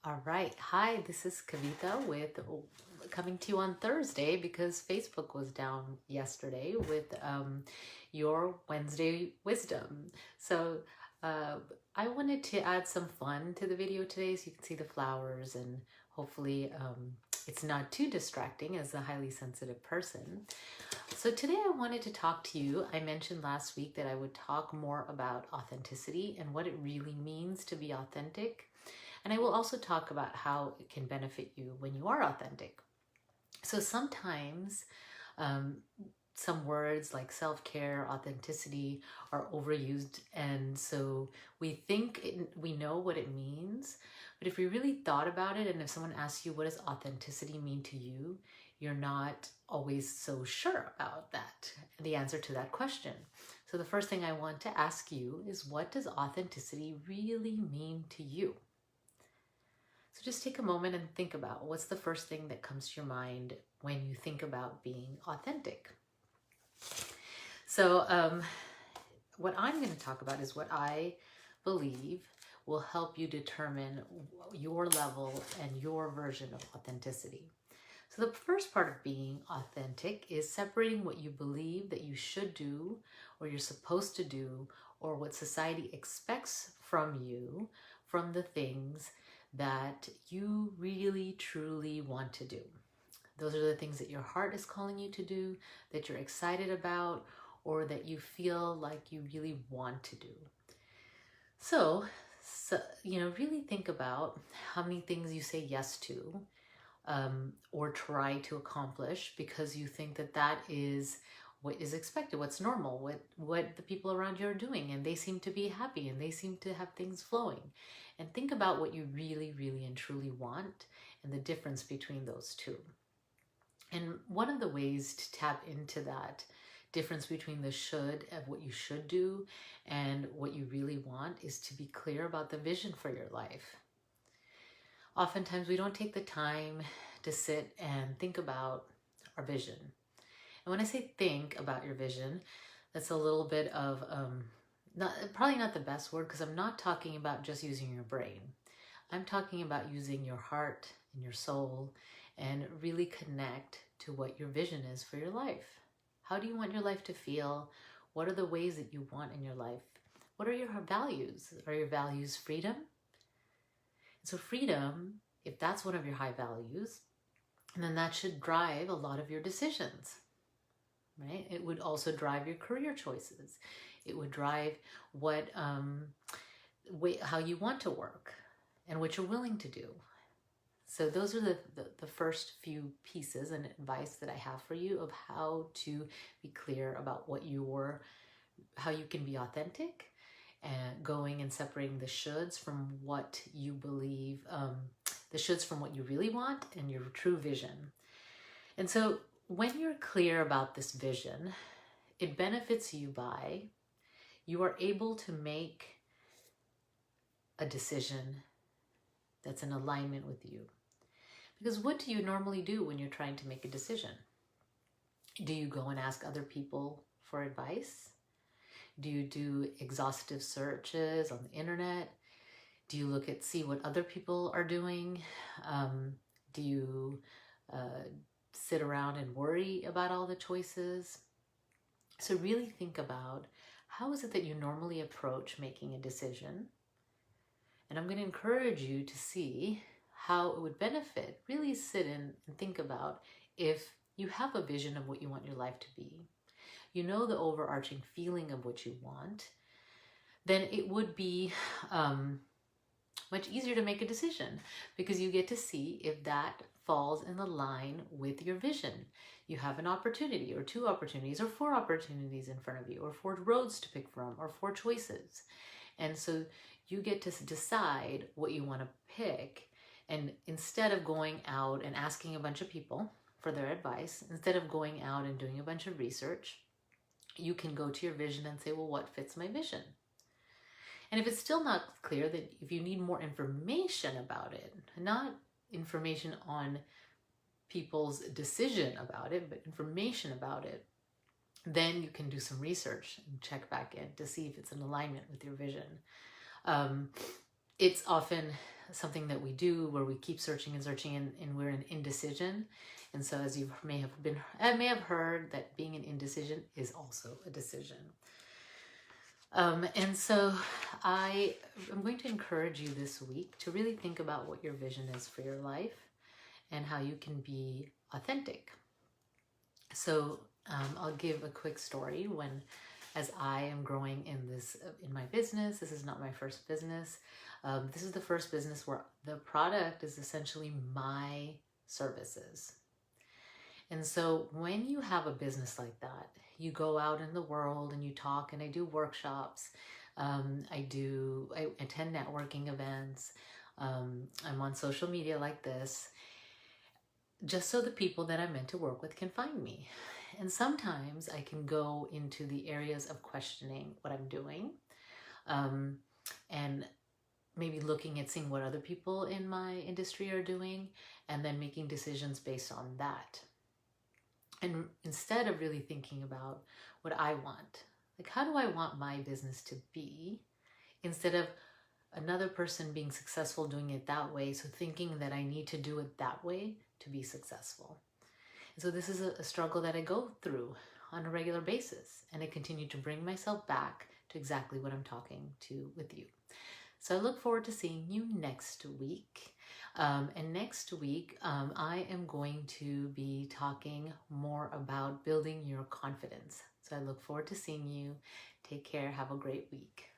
All right. Hi, this is Kavita with coming to you on Thursday because Facebook was down yesterday with your Wednesday wisdom. So uh, I wanted to add some fun to the video today so you can see the flowers and hopefully it's not too distracting as a highly sensitive person. So today I wanted to talk to you. I mentioned last week that I would talk more about authenticity and what it really means to be authentic. And I will also talk about how it can benefit you when you are authentic. So sometimes um, some words like self-care, authenticity are overused. And so we know what it means. But if we really thought about it, and if someone asks you, what does authenticity mean to you? You're not always so sure about the answer to that question. So the first thing I want to ask you is, what does authenticity really mean to you? So just take a moment and think about what's the first thing that comes to your mind when you think about being authentic. So what I'm going to talk about is what I believe will help you determine your level and your version of authenticity. So the first part of being authentic is separating what you believe that you should do or you're supposed to do or what society expects from you from the things that you really truly want to do. Those are the things that your heart is calling you to do, that you're excited about, or that you feel like you really want to do. So really think about how many things you say yes to or try to accomplish because you think that that is what is expected, what's normal, what the people around you are doing, and they seem to be happy and they seem to have things flowing. And think about what you really, really and truly want and the difference between those two. And one of the ways to tap into that difference between the should of what you should do and what you really want is to be clear about the vision for your life. Oftentimes we don't take the time to sit and think about our vision. And when I say think about your vision, that's a little bit of probably not the best word, because I'm not talking about just using your brain. I'm talking about using your heart and your soul and really connect to what your vision is for your life. How do you want your life to feel? What are the ways that you want in your life? What are your values? Are your values freedom? So freedom, if that's one of your high values, then that should drive a lot of your decisions, right? It would also drive your career choices. It would drive how you want to work and what you're willing to do. So those are the first few pieces and advice that I have for you of how to be clear about how you can be authentic, and going and separating the shoulds from what you believe, the shoulds from what you really want and your true vision. And so when you're clear about this vision, it benefits you by you are able to make a decision that's in alignment with you. Because what do you normally do when you're trying to make a decision? Do you go and ask other people for advice? Do you do exhaustive searches on the internet? Do you see what other people are doing? Do you sit around and worry about all the choices? So really think about, how is it that you normally approach making a decision? And I'm going to encourage you to see how it would benefit. Really sit in and think about, if you have a vision of what you want your life to be, you know the overarching feeling of what you want, then it would be much easier to make a decision, because you get to see if that falls in the line with your vision. You have an opportunity or two opportunities or four opportunities in front of you, or four roads to pick from, or four choices. And so you get to decide what you want to pick. And instead of going out and asking a bunch of people for their advice, instead of going out and doing a bunch of research, you can go to your vision and say, well, what fits my vision? And if it's still not clear, that if you need more information about it, not information on people's decision about it, but information about it, then you can do some research and check back in to see if it's in alignment with your vision. It's often something that we do where we keep searching and searching, and we're in indecision. And so, as you may have heard, that being an indecision is also a decision. And so I am going to encourage you this week to really think about what your vision is for your life and how you can be authentic. So I'll give a quick story. As I am growing in my business, this is not my first business. This is the first business where the product is essentially my services. And so when you have a business like that, you go out in the world and you talk, and I do workshops. I attend networking events. I'm on social media like this, just so the people that I'm meant to work with can find me. And sometimes I can go into the areas of questioning what I'm doing, and maybe looking at seeing what other people in my industry are doing, and then making decisions based on that. And instead of really thinking about what I want, like how do I want my business to be, instead of another person being successful doing it that way, so thinking that I need to do it that way to be successful. And so this is a struggle that I go through on a regular basis, and I continue to bring myself back to exactly what I'm talking to with you. So I look forward to seeing you next week. And next week, I am going to be talking more about building your confidence. So I look forward to seeing you. Take care. Have a great week.